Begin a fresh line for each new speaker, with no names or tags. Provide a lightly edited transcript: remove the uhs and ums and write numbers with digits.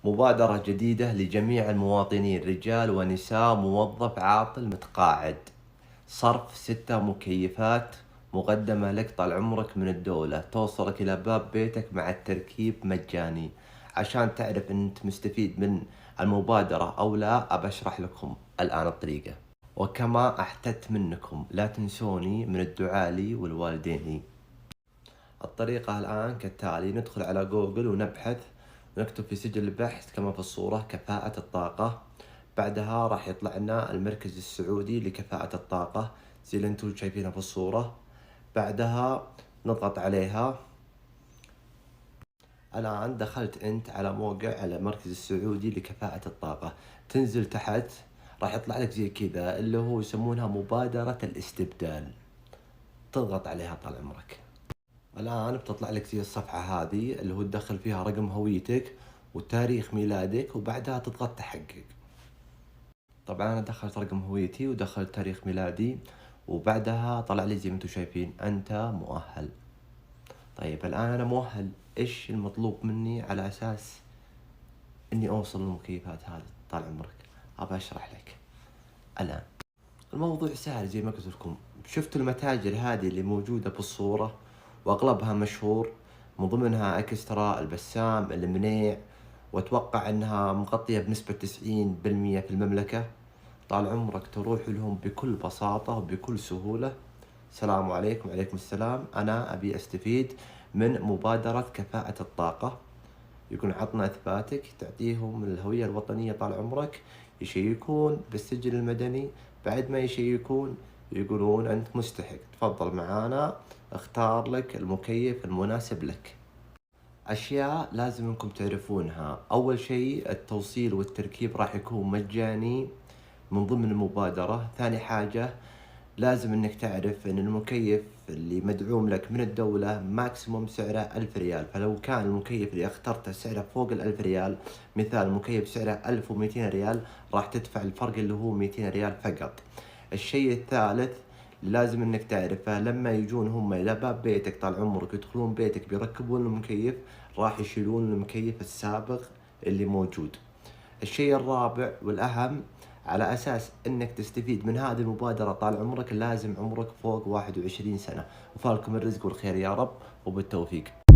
مبادرة جديدة لجميع المواطنين رجال ونساء موظف عاطل متقاعد. صرف 6 مكيفات مقدمة لك طال عمرك من الدولة، توصلك إلى باب بيتك مع التركيب مجاني. عشان تعرف أنت مستفيد من المبادرة أو لا، أبشرح لكم الآن الطريقة. وكما أحتجت منكم لا تنسوني من الدعاء لي والوالدين. الطريقة الآن كالتالي: ندخل على جوجل ونبحث ونكتب في سجل البحث كما في الصورة كفاءة الطاقة. بعدها راح يطلع لنا المركز السعودي لكفاءة الطاقة زي اللي انتم شايفينها في الصورة. بعدها نضغط عليها. الآن دخلت أنت على موقع على المركز السعودي لكفاءة الطاقة. تنزل تحت راح يطلع لك زي كذا اللي هو يسمونها مبادرة الاستبدال. تضغط عليها طال عمرك. الآن بتطلع لك زي الصفحة هذه اللي هو تدخل فيها رقم هويتك وتاريخ ميلادك وبعدها تضغط تحقق. طبعا أنا دخلت رقم هويتي ودخلت تاريخ ميلادي وبعدها طلع لي زي ما انتم شايفين أنت مؤهل. طيب الآن أنا مؤهل، إيش المطلوب مني على أساس إني أوصل للمكيفات هذه طال عمرك؟ أبى أشرح لك الآن. الموضوع سهل زي ما قلت لكم. شفت المتاجر هذه اللي موجودة بالصورة وأغلبها مشهور، من ضمنها إكسترا، البسام، المنيع، وأتوقع أنها مغطية بنسبة 90% في المملكة. طال عمرك تروح لهم بكل بساطة وبكل سهولة. السلام عليكم. وعليكم السلام. أنا أبي أستفيد من مبادرة كفاءة الطاقة. يكون عطنا إثباتك، تعطيهم الهوية الوطنية طال عمرك، يشيكون بالسجل المدني. بعد ما يشيكون يقولون أنت مستحق، تفضل معانا اختار لك المكيف المناسب لك. أشياء لازم أنكم تعرفونها: أول شيء التوصيل والتركيب راح يكون مجاني من ضمن المبادرة. ثاني حاجة لازم انك تعرف ان المكيف اللي مدعوم لك من الدولة ماكسيموم سعره 1000 ريال، فلو كان المكيف اللي اخترته سعره فوق 1000 ريال، مثال مكيف سعره 1200 ريال، راح تدفع الفرق اللي هو 200 ريال فقط. الشيء الثالث لازم انك تعرفه: لما يجون هم الى باب بيتك طال عمرك يدخلون بيتك بيركبون المكيف، راح يشيلون المكيف السابق اللي موجود. الشيء الرابع والأهم، على أساس أنك تستفيد من هذه المبادرة طال عمرك لازم عمرك فوق 21 سنة. وفالكم الرزق والخير يا رب، وبالتوفيق.